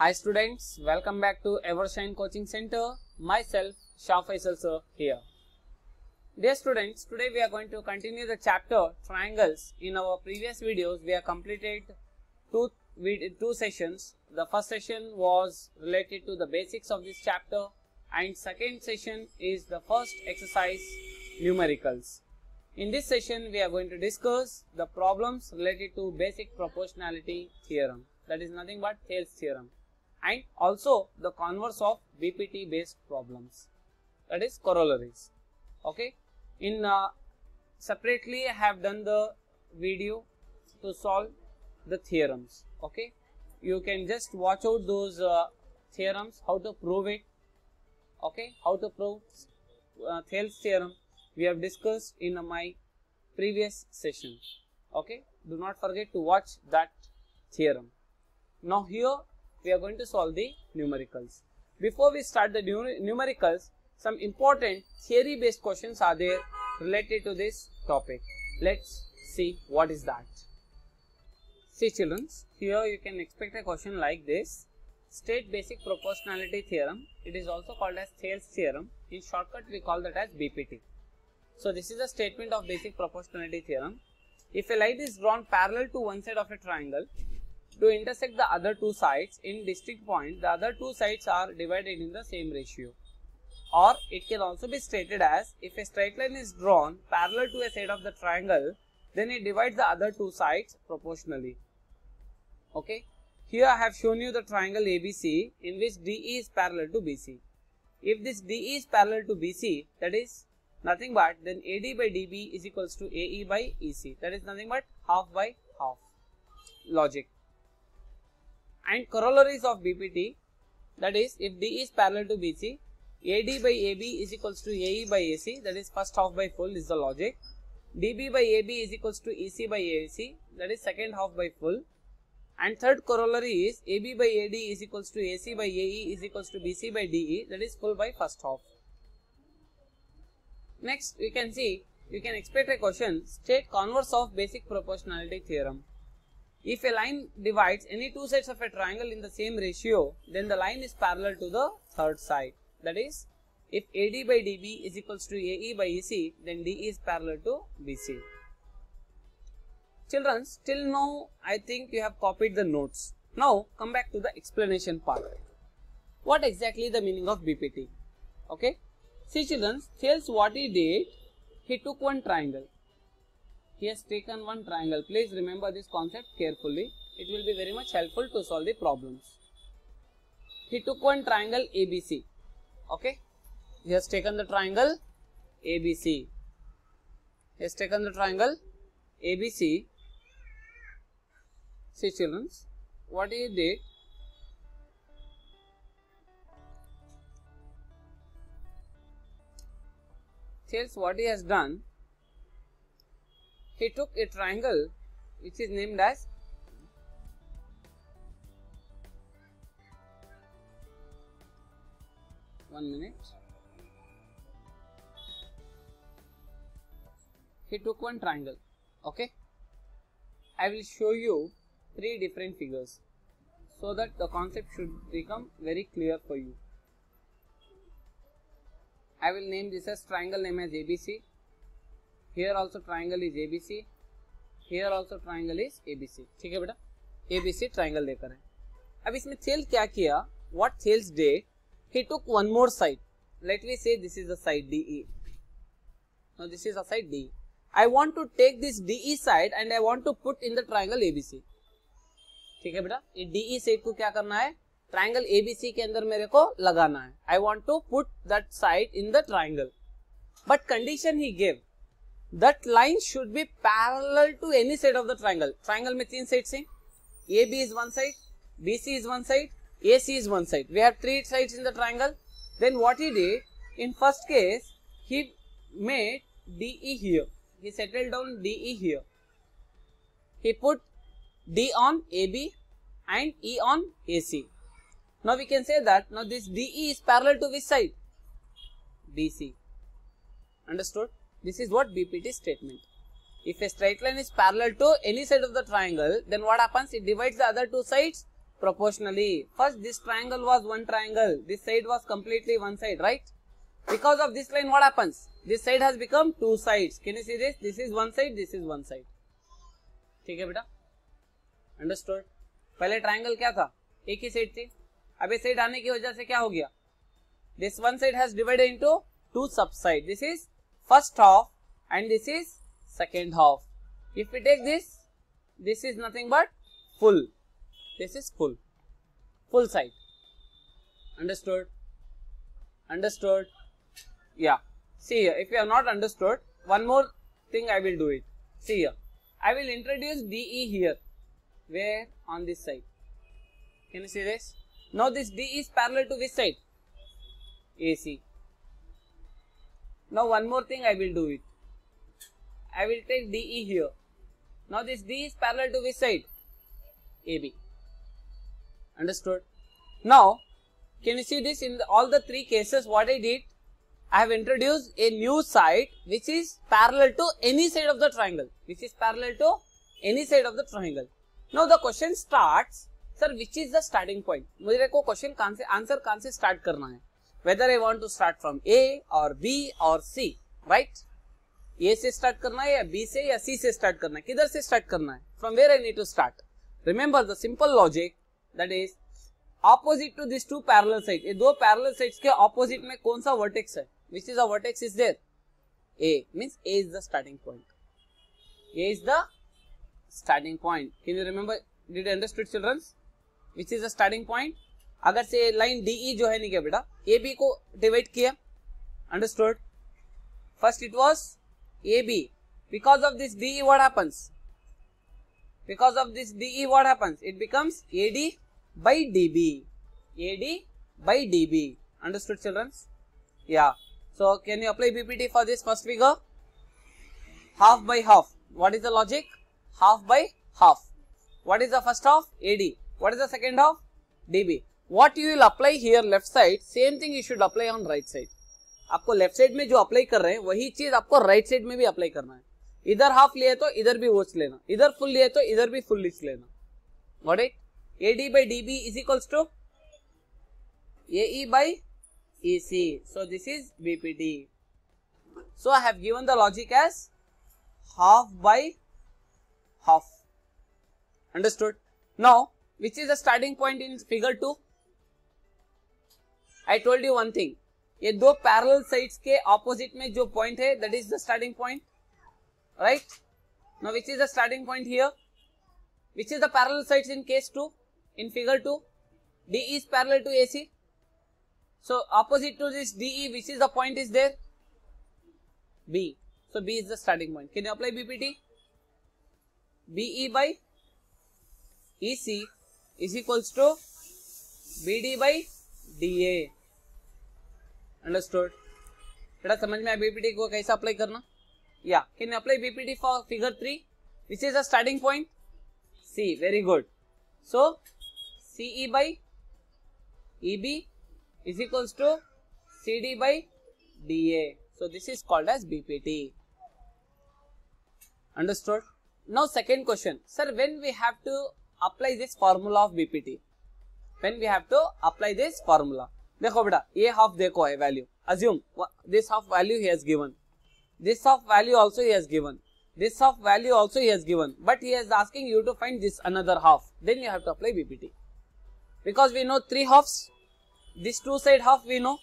Hi students, welcome back to Evershine Coaching Center. Myself, Shah Faisal sir here. Dear students, today we are going to continue the chapter triangles. In our previous videos, we have completed two sessions. The first session was related to the basics of this chapter, and second session is the first exercise, numericals. In this session, we are going to discuss the problems related to basic proportionality theorem. That is nothing but Thales theorem. And also the converse of BPT based problems, that is corollaries. Okay, in separately I have done the video to solve the theorems. Okay, you can just watch out those theorems, how to prove it. Okay, how to prove Thales theorem we have discussed in my previous session. Okay, do not forget to watch that theorem. Now here we are going to solve the numericals. Before we start the numericals, some important theory based questions are there related to this topic. Let's see what is that. See children, here you can expect a question like this. State basic proportionality theorem. It is also called as Thales theorem. In shortcut we call that as BPT. So this is a statement of basic proportionality theorem. If a line is drawn parallel to one side of a triangle, to intersect the other two sides in distinct point, the other two sides are divided in the same ratio. Or it can also be stated as, if a straight line is drawn parallel to a side of the triangle, then it divides the other two sides proportionally. Okay, here I have shown you the triangle ABC in which DE is parallel to BC. If this DE is parallel to BC, that is nothing but then AD by DB is equals to AE by EC. That is nothing but half by half logic. And corollaries of BPT, that is, if DE is parallel to BC, AD by AB is equals to AE by AC, that is first half by full is the logic. DB by AB is equals to EC by AC, that is second half by full. And third corollary is AB by AD is equals to AC by AE is equals to BC by DE, that is full by first half. Next we can see, you can expect a question, state converse of basic proportionality theorem. If a line divides any two sides of a triangle in the same ratio, then the line is parallel to the third side. That is, if AD by DB is equals to AE by EC, then DE is parallel to BC. Children, till now I think you have copied the notes. Now come back to the explanation part. What exactly the meaning of BPT? Okay, see children, Thales what he did, he took one triangle. He has taken one triangle. Please remember this concept carefully. It will be very much helpful to solve the problems. He took one triangle ABC. Okay. He has taken the triangle ABC. He has taken the triangle ABC. See children, what he did, Thales what he has done, he took a triangle which is named as He took one triangle. Okay, I will show you three different figures so that the concept should become very clear for you. I will name this as triangle name as ABC. Here also triangle is ABC. Here also triangle is ABC. ठीक है बेटा, ABC triangle लेकर है. अब इसमें Thales क्या किया? What Thales did? He took one more side. Let me say this is the side DE. Now this is the side DE. I want to take this DE side and I want to put in the triangle ABC. ठीक है बेटा, ये DE side को क्या करना है? Triangle ABC के अंदर मेरे को लगाना है. I want to put that side in the triangle. But condition he gave. That line should be parallel to any side of the triangle. Triangle में तीन sides हैं. AB is one side, BC is one side, AC is one side. We have three sides in the triangle. Then what he did, in first case, he made DE here. He settled down DE here. He put D on AB and E on AC. Now we can say that now this DE is parallel to which side? BC. Understood? This is what BPT statement. If a straight line is parallel to any side of the triangle, then what happens? It divides the other two sides proportionally. First this triangle was one triangle, this side was completely one side, right? Because of this line what happens? This side has become two sides. Can you see this? This is one side, this is one side. ठीक है बेटा? Understood? पहले triangle क्या था? एक ही side थी. अब ये side आने की वजह से क्या हो गया? This one side has divided into two subsides. This is first half and this is second half. If we take this, this is nothing but full. This is full. Full side. Understood? Understood? Yeah. See here, if you have not understood, one more thing I will do it. See here, I will introduce DE here. Where? On this side. Can you see this? Now this DE is parallel to which side? AC. Now one more thing I will do it. I will take DE here. Now this D is parallel to which side? AB. Understood? Now, can you see this in all the three cases what I did? I have introduced a new side which is parallel to any side of the triangle. Which is parallel to any side of the triangle. Now the question starts, sir, which is the starting point? मुझे को question answer कहाँ से start करना है? Whether I want to start from A or B or C, right? A से start करना है या B से या C से start करना है? किधर से start करना है? From where I need to start? Remember the simple logic, that is opposite to these two parallel sides. ये दो parallel sides के opposite में कौन सा vertex है? Which is a vertex is there? A means A is the starting point. A is the starting point. Can you remember? Did you understood, children? Which is the starting point? अगर से line DE जो है नहीं क्या बेटा, AB को divide किया, understood? First it was AB. Because of this DE what happens? Because of this DE what happens? It becomes AD by DB. AD by DB. Understood, children? Yeah. So can you apply BPT for this first figure? Half by half. What is the logic? Half by half. What is the first half? AD. What is the second half? DB. What you will apply here left side, same thing you should apply on right side. आपको left side में जो apply कर रहे हैं वही चीज आपको right side में भी अप्लाई करना है. इधर हाफ लिए तो इधर भी वो लेना, इधर फुल लिए तो इधर भी फुल लिख लेना. Got it? AD by DB is equals to AE by EC. So this is BPT. So I have given the logic as half by half. Understood? Now, which is the starting point in figure 2? I told you one thing. ये दो parallel sides के opposite में जो point है that is the starting point, right? Now which is the starting point here? Which is the parallel sides in case 2? In figure 2, DE is parallel to AC. So opposite to this DE, which is the point is there? B. So B is the starting point. Can you apply BPT? BE by EC is equals to BD by DA. Understood? बेटा समझ में आया BPT को कैसा apply करना? Yeah. Can you apply BPT for figure 3? Which is the starting point? C. Very good. So CE by EB is equals to CD by DA. So this is called as BPT. Understood? Now second question. Sir, when we have to apply this formula of BPT? When we have to apply this formula? देखो बेटा ये half देखो है value. Assume this half value he has given. This half value also he has given. This half value also he has given. But he is asking you to find this another half. Then you have to apply BPT. Because we know three halves. This two side half we know.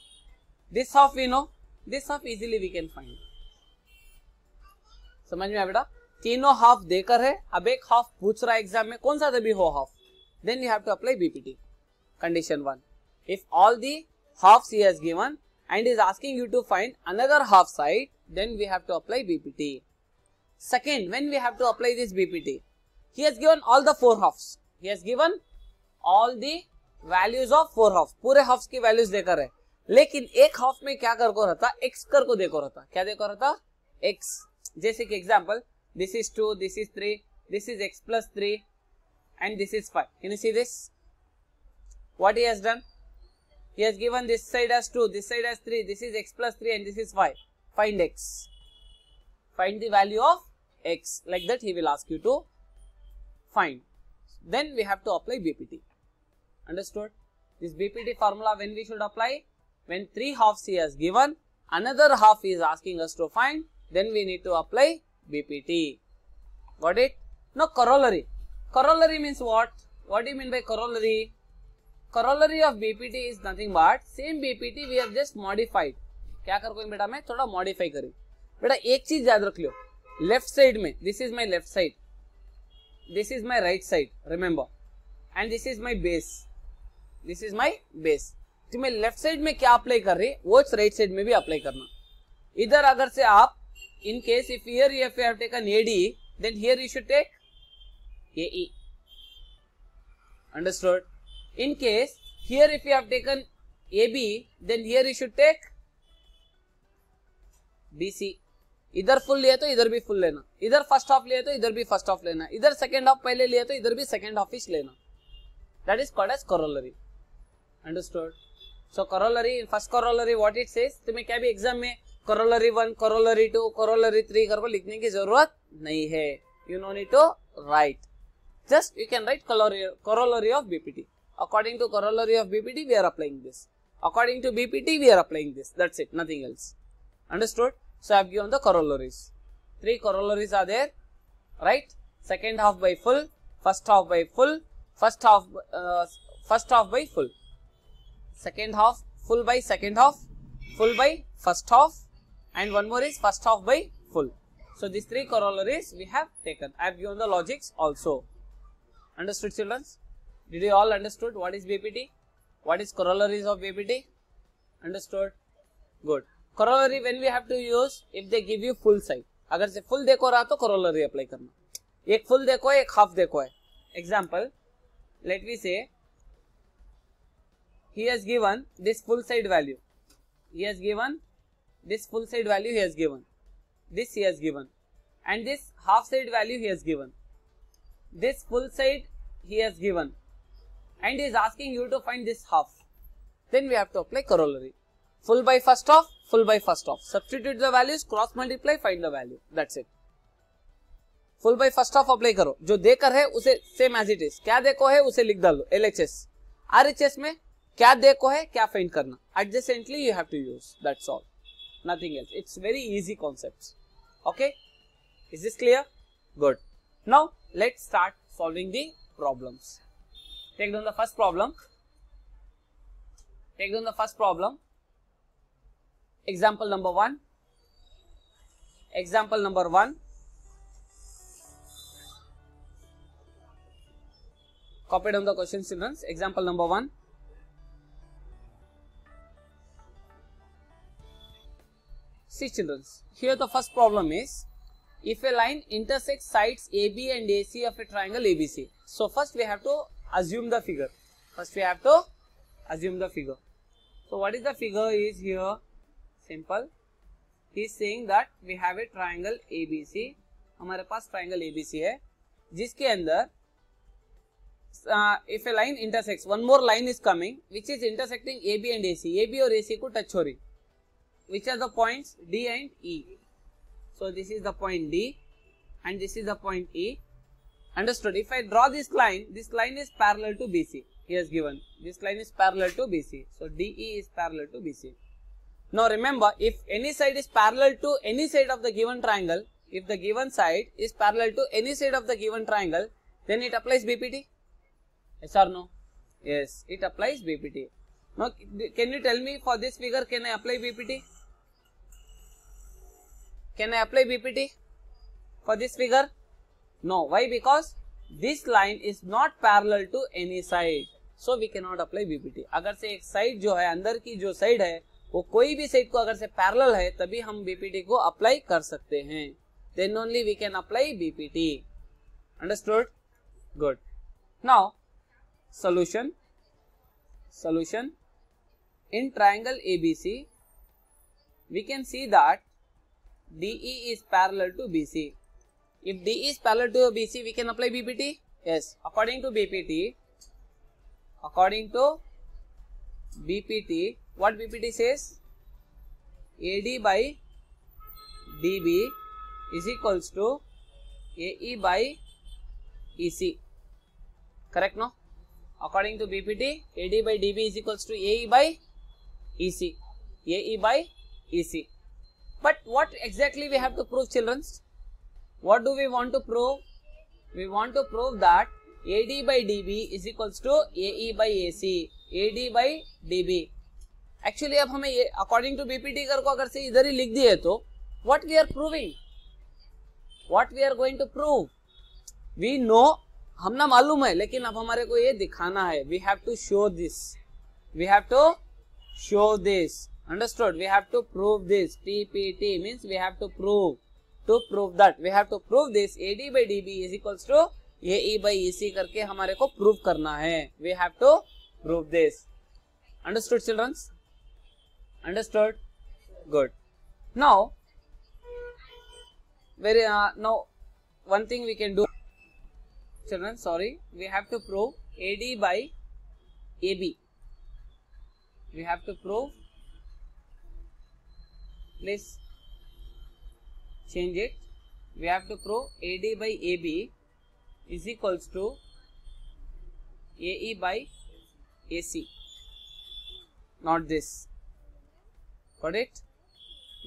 This half we know. This half easily we can find. समझ में आया बेटा? तीनों half देकर है. अब एक half पूछ रहा है एग्जाम में, कौन सा भी हो half. Then you have to apply BPT. Condition 1. If all the halves he has given and is asking you to find another half side, then we have to apply BPT. Second, when we have to apply this BPT, he has given all the four halves. He has given all the values of four halves. पूरे halves की values देकर है. लेकिन एक half में क्या कर को रहता? X कर को देखो रहता. क्या देखो रहता? X. जैसे कि example, this is 2, this is 3, this is X plus 3 and this is 5. Can you see this? What he has done? He has given this side as 2, this side as 3, this is X plus 3 and this is 5. Find X. Find the value of X. Like that he will ask you to find. Then we have to apply BPT. Understood? This BPT formula when we should apply? When 3 halves he has given, another half he is asking us to find, then we need to apply BPT. Got it? Now corollary. Corollary means what? What do you mean by corollary? Corollary of BPT is nothing but same BPT we have just modified. क्या कर कोई बेटा मैं थोड़ा modify करी. बेटा एक चीज याद रख लो. Left side में this is my left side. This is my right side. Remember. And this is my base. This is my base. तो मैं लेफ्ट साइड में क्या अप्लाई कर रही वो राइट साइड में भी अप्लाई करना. इधर अगर से आप in case if here you have taken AD then here you should take AE. Understood? In case here if you have taken AB then here you should take BC. इधर full लिया तो इधर भी फुल लेना, इधर first half लिया तो इधर भी फर्स्ट हाफ लेना, इधर सेकंड हाफ पहले लिया तो इधर भी सेकंड हाफ ही लेना. That is called as corollary. Understood? So corollary, first corollary what it says, तुम्हें क्या भी एग्जाम में corollary 1, corollary 2, corollary 3 करके लिखने की जरूरत नहीं है. You no need to write. Just you can write corollary of BPT. According to corollary of BPT, we are applying this. According to BPT, we are applying this. That's it, nothing else. Understood? So I have given the corollaries. 3 corollaries are there, right? Second half by full, first half by full, first half by full, second half full by second half, full by first half, and one more is first half by full. So these 3 corollaries we have taken. I have given the logics also. Understood, children? Did you all understood what is BPT? What is corollaries of BPT? Understood? Good. Corollary when we have to use if they give you full side. अगर से full देखो रहा तो corollary apply करना. एक full देखो है, एक half देखो है. Example, let me say, he has given this full side value. He has given this full side value. He has given this. He has given, and this half side value he has given. This full side he has given, and he is asking you to find this half. Then we have to apply corollary. Full by first half, full by first half. Substitute the values, cross multiply, find the value. That's it. Full by first half apply करो. जो देकर है उसे same as it is. क्या देखो है उसे लिख डालो. LHS. RHS में क्या देखो है क्या find करना. Adjacently you have to use. That's all. Nothing else. It's very easy concepts. Okay. Is this clear? Good. Now let's start solving the problems. Take down the first problem. Take down the first problem. Example number 1. Example number 1. Copy down the question, students. Example number 1. See, children. Here the first problem is, if a line intersects sides AB and AC of a triangle ABC. So first we have to assume the figure. First we have to assume the figure. So what is the figure is here? Simple. He is saying that we have a triangle ABC. हमारे पास triangle ABC है, जिसके अंदर if a line intersects, one more line is coming, which is intersecting AB and AC. AB और AC को touch हो रही. Which are the points? D and E. So this is the point D, and this is the point E. Understood? If I draw this line is parallel to BC. He has given this line is parallel to BC. So DE is parallel to BC. Now remember, if any side is parallel to any side of the given triangle, if the given side is parallel to any side of the given triangle, then it applies BPT. Yes or no? Yes, it applies BPT. Now, can you tell me for this figure, can I apply BPT? Can I apply BPT for this figure? No. Why? Because this line is not parallel to any side. So we cannot apply BPT. अगर से एक side जो है, अंदर की जो side है, वो कोई भी साइड को अगर से पैरेलल है, तभी हम BPT को अप्लाई कर सकते हैं. Then only we can apply BPT. Understood? Good. Now, solution. Solution. In triangle ABC, we can see that DE is parallel to BC. If DE is parallel to BC, we can apply BPT. Yes. According to BPT, what BPT says? AD by DB is equals to AE by EC. Correct, no? According to BPT, AD by DB is equals to AE by EC. AE by EC. But what exactly we have to prove, children? What do we want to prove? We want to prove that AD by DB is equals to AE by AC. AD by DB. Actually अब हमें ये according to BPT को अगर से इधर ही लिख दिए तो what we are proving? What we are going to prove? We know, हमना मालूम है, लेकिन अब हमारे को ये दिखाना है. We have to show this. We have to show this. Understood? We have to prove this. PPT means we have to prove. To prove that, we have to prove this. AD by DB is equals to AE by EC करके हमारे को prove करना है. We have to prove this. Understood, children? Understood? Good. Now, now one thing we can do, children. Sorry, we have to prove AD by AB. We have to prove. Please change it. We have to prove AD by AB is equals to AE by AC. Not this. Got it?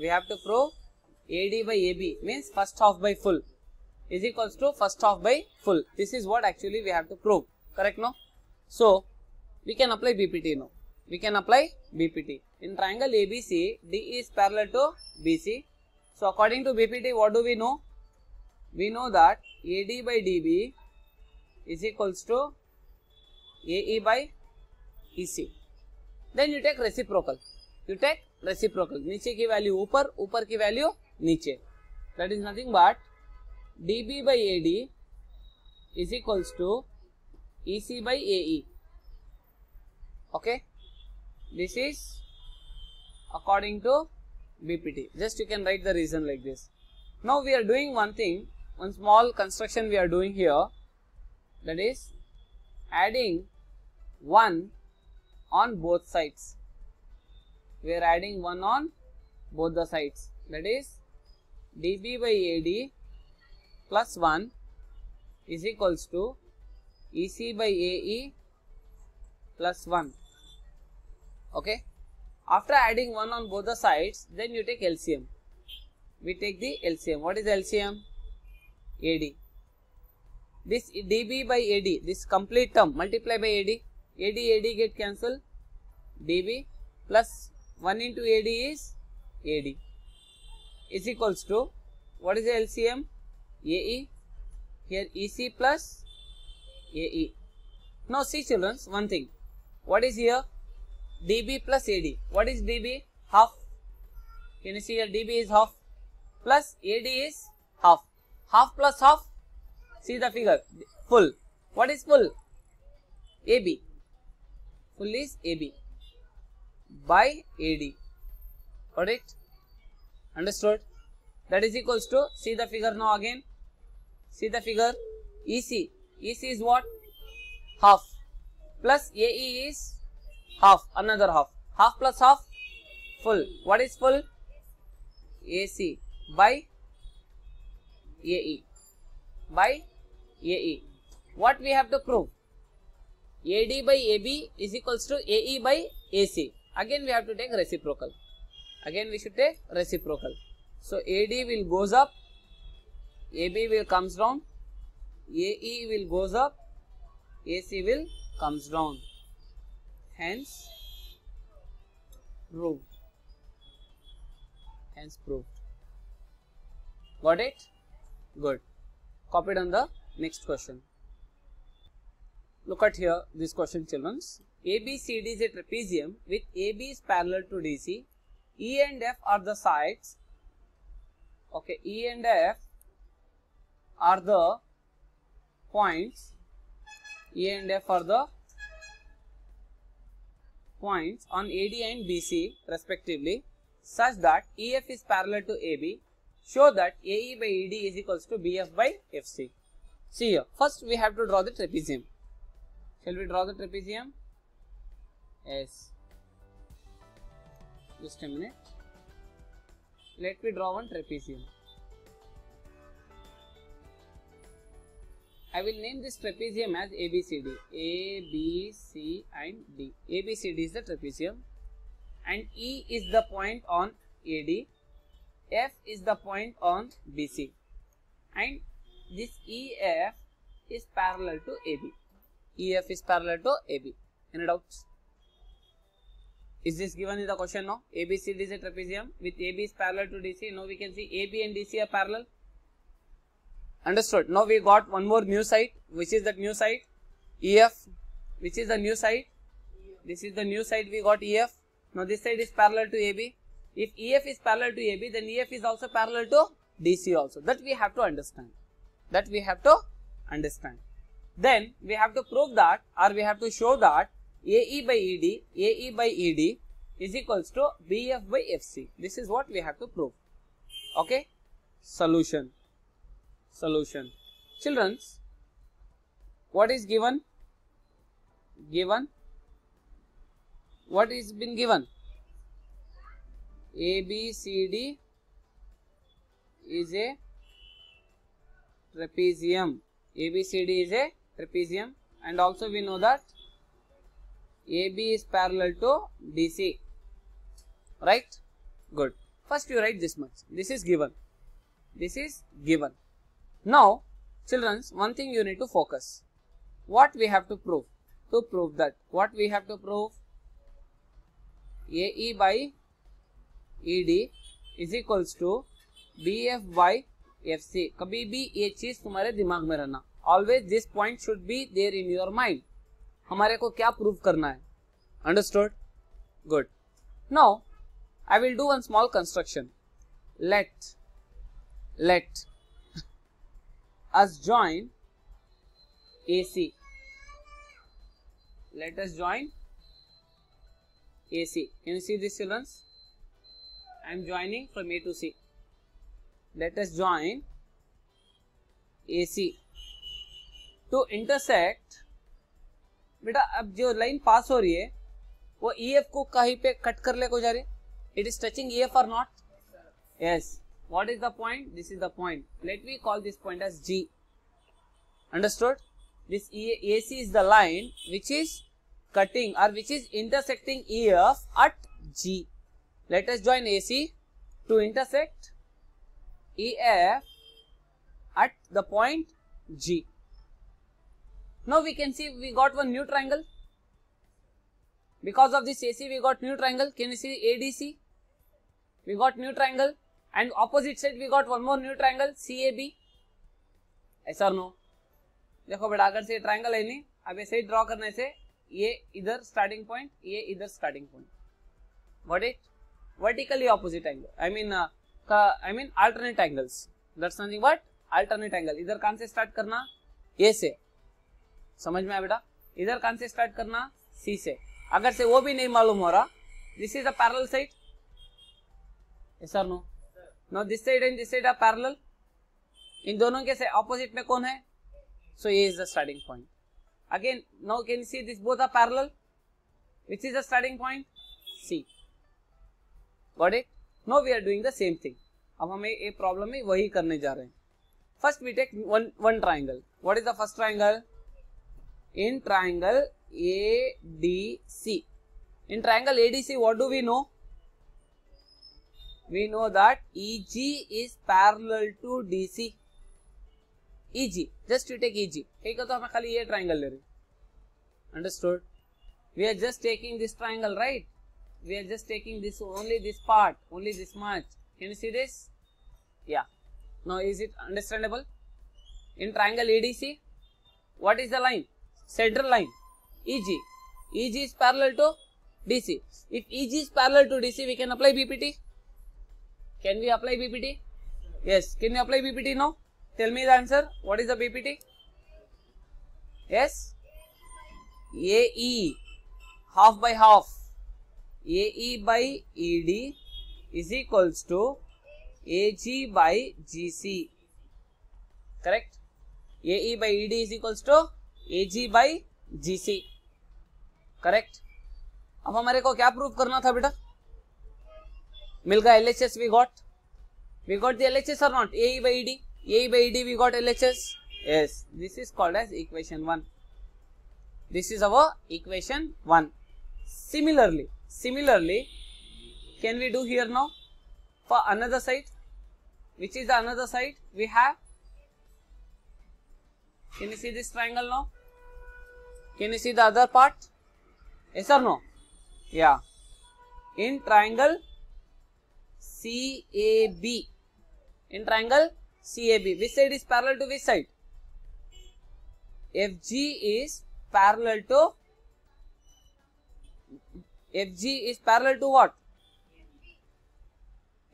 We have to prove AD by AB means first half by full is equals to first half by full. This is what actually we have to prove. Correct, no? So, we can apply BPT now. We can apply BPT. In triangle ABC, D is parallel to BC. So, according to BPT, what do we know? We know that AD by DB is equals to AE by EC. Then you take reciprocal. You take reciprocal. नीचे की value ऊपर, ऊपर की value नीचे. That is nothing but DB by AD is equals to EC by AE. Okay. This is according to BPT. Just you can write the reason like this. Now we are doing one thing, one small construction we are doing here, that is adding 1 on both sides. We are adding 1 on both the sides, that is DB by AD plus 1 is equals to EC by AE plus 1. Okay. After adding 1 on both the sides, then you take LCM. We take the LCM. What is LCM? AD. This DB by AD, this complete term, multiply by AD. AD get cancelled. DB plus 1 into AD is AD. Is equals to, what is the LCM? AE. Here EC plus AE. Now see, children, one thing. What is here? DB plus AD. What is DB? Half. Can you see here? DB is half. Plus AD is half. Half plus half. See the figure. Full. What is full? AB. Full is AB. By AD. Got it? Understood? That is equals to, see the figure now again. See the figure. EC. EC is what? Half. Plus AE is half. Another half. Half plus half. Full. What is full? AC by AE. By AE. What we have to prove? AD by AB is equals to AE by AC. Again we have to take reciprocal. Again we should take reciprocal. So AD will goes up, AB will comes down, AE will goes up, AC will comes down. Hence proved. Hence proved. Got it? Good. Copied on the next question. Look at here this question, children. ABCD is a trapezium with AB is parallel to DC. E and F are the sides. Okay, E and F are the points. E and F are the points on AD and BC respectively, such that EF is parallel to AB. Show that AE by AD is equals to BF by FC. See here, first we have to draw the trapezium. Shall we draw the trapezium? Yes. Just a minute. Let me draw one trapezium. I will name this trapezium as ABCD. A, B, C and D. ABCD is the trapezium and E is the point on AD. F is the point on BC. And this EF is parallel to AB. EF is parallel to AB. Any doubts? Is this given in the question? No. ABCD is a trapezium with AB is parallel to DC. Now we can see AB and DC are parallel. Understood. Now we got one more new side. Which is that new side? EF. Which is the new side? This is the new side. We got EF. Now this side is parallel to AB. If EF is parallel to AB, then EF is also parallel to DC also. That we have to understand. That we have to understand. Then we have to prove that, or we have to show that AE by ED is equals to BF by FC. This is what we have to prove. Okay. Solution. Children, what is given? What is been given? ABCD is a trapezium. ABCD is a trapezium, and also we know that AB is parallel to DC. Right? Good. First you write this much. This is given. Now, children, one thing you need to focus. What we have to prove? To prove that, what we have to prove? AE by ED is equals to BF by FC. कभी भी ये चीज तुम्हारे दिमाग में रहना. Always this point should be there in your mind. हमारे को क्या prove करना है? Understood? Good. Now, I will do one small construction. Let us join AC. Let us join AC. Can you see this, children? I am joining from A to C. Let us join AC to intersect. बेटा अब जो line पास हो रही है वो EF को कहीं पे कट कर ले को जा रही है. It is touching EF or not? Yes. What is the point? This is the point. Let me call this point as G. Understood? This AC is the line which is cutting or which is intersecting EF at G. Let us join AC to intersect EF at the point G. Now we can see we got one new triangle. Because of this AC we got new triangle. Can you see ADC? We got new triangle. And opposite side we got one more new triangle CAB. Yes or no? देखो बेटा अगर से triangle है नहीं, अब ऐसे ही draw करने से ये इधर स्टार्टिंग पॉइंट, ये इधर starting point. Got it? Vertically opposite angle. I mean alternate angles. That's nothing but alternate angle. इधर कहाँ से स्टार्ट करना? ए से. समझ में आया बेटा? इधर कहाँ से स्टार्ट करना? सी से. अगर से वो भी नहीं मालूम हो रहा, this is a parallel side. Yes or no? Now this side and this side are parallel. इन दोनों के से opposite में कौन है? So A is the starting point. Again, now can you see this both are parallel? Which is the starting point? C. Got it? Now we are doing the same thing. अब हमें ये problem में वही करने जा रहे हैं. First we take one triangle. What is the first triangle? In triangle ADC. In triangle ADC, what do we know? We know that EG is parallel to DC. EG, just you take EG. ठीक है तो हमें खाली ये triangle ले रहे. Understood? We are just taking this triangle, right? We are just taking this only this part, only this much. Can you see this? Yeah. Now is it understandable? In triangle ADC, what is the line? Central line. EG. EG is parallel to DC. If EG is parallel to DC, we can apply BPT. Can we apply BPT? Yes. Can you apply BPT now? Tell me the answer. What is the BPT? Yes. AE half by half. AE by ED is equals to AG by GC. Correct? AE by ED is equals to AG by GC. Correct? अब हमारे को क्या prove करना था बेटा? मिल गया LHS we got the LHS or not? AE by ED. AE by ED we got LHS. Yes, this is called as equation 1. This is our equation 1. Similarly, can we do here now for another side? Which is the another side? We have, can you see this triangle now? Can you see the other part? Yes or no? Yeah. In triangle CAB. In triangle CAB. Which side is parallel to which side? FG is parallel to what?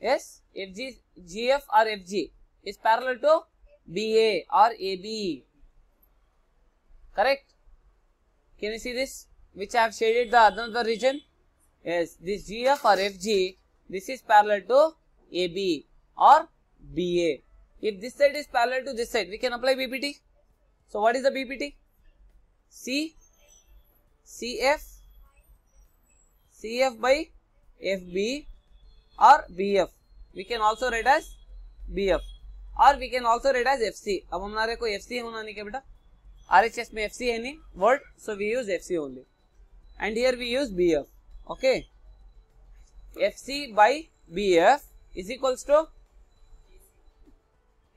Yes, FG, GF or FG is parallel to BA or AB. Correct? Can you see this? Which I have shaded the another region? Yes, this GF or FG, this is parallel to AB or BA. If this side is parallel to this side, we can apply BPT. So what is the BPT? CF by FB or BF. We can also write as BF or we can also write as FC. अब हमारे को FC होना नहीं क्या बेटा? RHS में FC है नहीं word, so we use FC only. And here we use BF. Okay. FC by BF is equals to,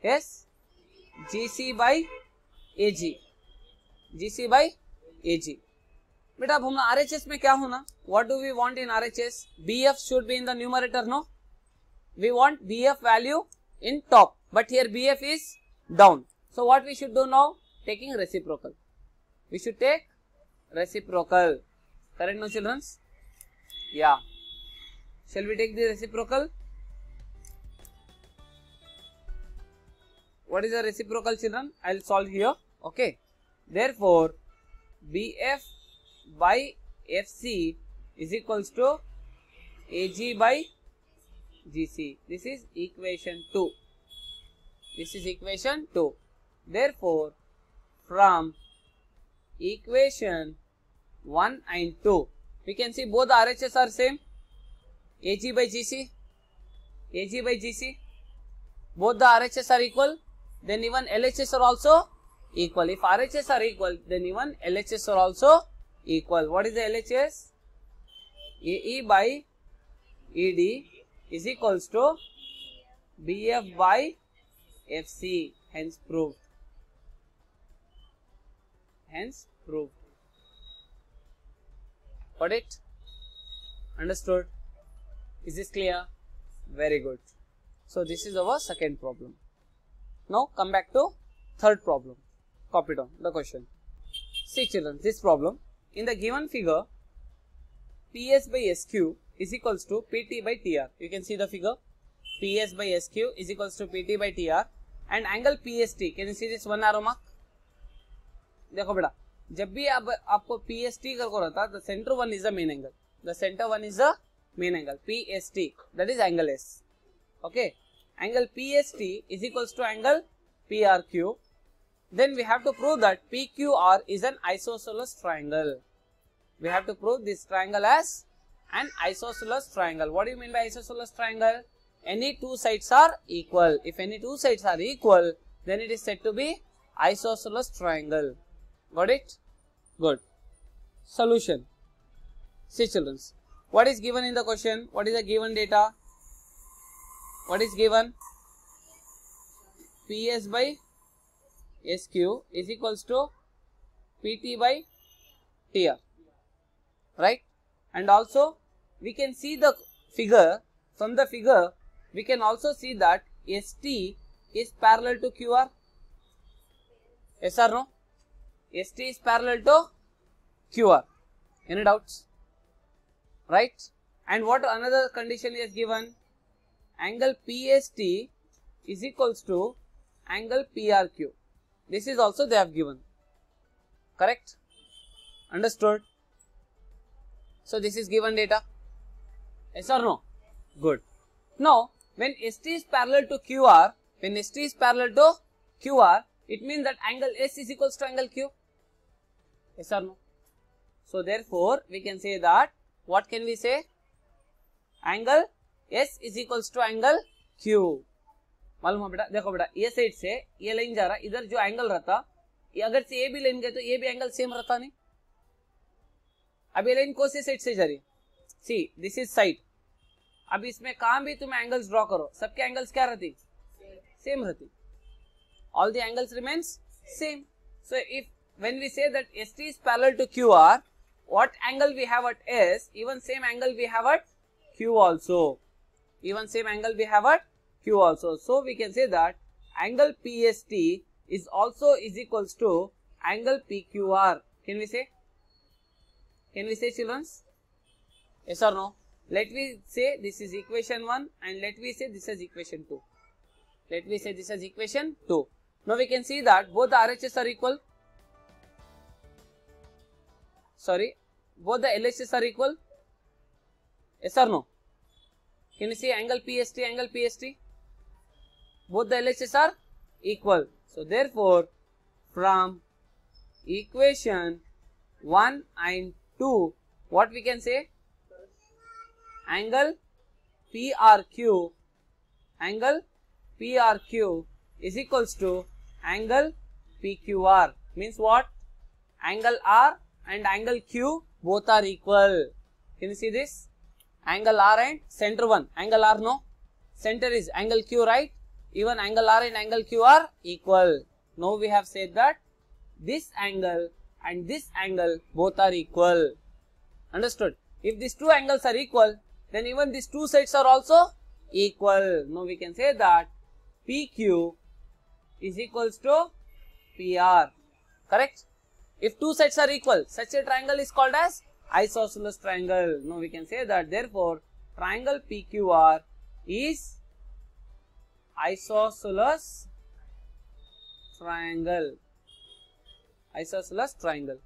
yes, GC by AG. GC by AG. बेटा अब हम RHS में क्या होना? What do we want in RHS? BF should be in the numerator, no? We want BF value in top, but here BF is down. So what we should do now? Taking reciprocal. We should take reciprocal. Correct, no children? Yeah. Shall we take the reciprocal? What is the reciprocal, children? I will solve here. Okay. Therefore, BF by FC is equals to AG by GC. This is equation 2. This is equation 2. Therefore, from equation 1 and 2, we can see both the RHS are same. AG by GC. AG by GC. Both the RHS are equal. Then even LHS are also equal. If RHS are equal, then even LHS are also equal. What is the LHS? AE by ED is equals to BF by FC. Hence proved. Hence proved. Got it? Understood? Is this clear? Very good. So this is our second problem. Now come back to third problem. Copy down the question. See children, this problem, in the given figure, PS by SQ is equals to PT by TR. You can see the figure. PS by SQ is equals to PT by TR and angle PST. Can you see this one arrow mark? देखो बेटा, जब भी आपको PST करको रहता, the center one is the main angle. The center one is the main angle. PST, that is angle S. Okay. Angle PST is equals to angle PRQ. Then we have to prove that PQR is an isosceles triangle. We have to prove this triangle as an isosceles triangle. What do you mean by isosceles triangle? Any two sides are equal. If any two sides are equal, then it is said to be isosceles triangle. Got it? Good. Solution. See children, what is given in the question? What is the given data? What is given? PS by SQ is equals to PT by TR. Right? And also we can see the figure. From the figure we can also see that ST is parallel to QR. Yes or no? ST is parallel to QR. Any doubts? Right? And what another condition is given? Angle PST is equals to angle PRQ. This is also they have given. Correct? Understood? So this is given data. Yes or no? Good. Now when ST is parallel to QR, it means that angle S is equals to angle Q. Yes or no? So therefore we can say that, what can we say? Angle S is equals to angle Q. मालूम है बेटा, देखो बेटा ये side से ये line जा रहा, इधर जो एंगल रहता, अगर से ये भी लाइन गए तो ये भी एंगल सेम रहता नहीं। अब ये लाइन कौन सी साइड से जा रही है, सी दिस इज साइड। अब इसमें कहां भी तुम एंगल्स ड्रॉ करो, सबके एंगल्स क्या रहती, सेम रहती, all the angles remains same. So if when we say that ST is parallel to QR, what angle we have at S, even same angle we have at Q also. Even same angle we have at Q also. So we can say that angle PST is also is equals to angle PQR. Can we say? Can we say, children? Yes or no? Let me say this is equation 1 and let me say this is equation 2. Let me say this is equation 2. Now we can see that both the RHS are equal. Sorry, both the LHS are equal. Yes or no? Can you see angle PST, angle PST? Both the LHS are equal. So therefore, from equation 1 and 2, what we can say? Angle PRQ, angle PRQ is equals to angle PQR. Means what? Angle R and angle Q both are equal. Can you see this? Angle R and center one. Angle R, no? Center is angle Q, right? Even angle R and angle Q are equal. Now we have said that this angle and this angle both are equal. Understood? If these two angles are equal, then even these two sides are also equal. Now we can say that PQ is equals to PR. Correct? If two sides are equal, such a triangle is called as isosceles triangle. Now we can say that therefore triangle PQR is isosceles triangle. Isosceles triangle.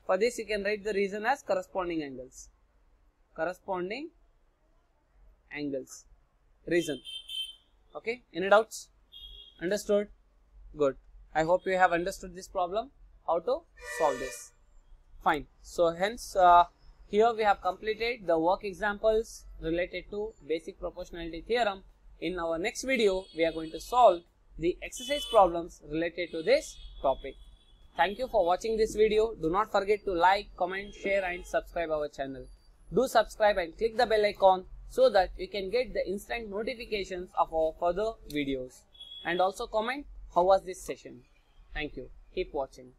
For this you can write the reason as corresponding angles. Corresponding angles. Reason. Okay, any doubts? Understood? Good. I hope you have understood this problem, how to solve this. Fine. So hence here we have completed the work examples related to basic proportionality theorem. In our next video, we are going to solve the exercise problems related to this topic. Thank you for watching this video. Do not forget to like, comment, share and subscribe our channel. Do subscribe and click the bell icon so that you can get the instant notifications of our further videos. And also comment how was this session. Thank you. Keep watching.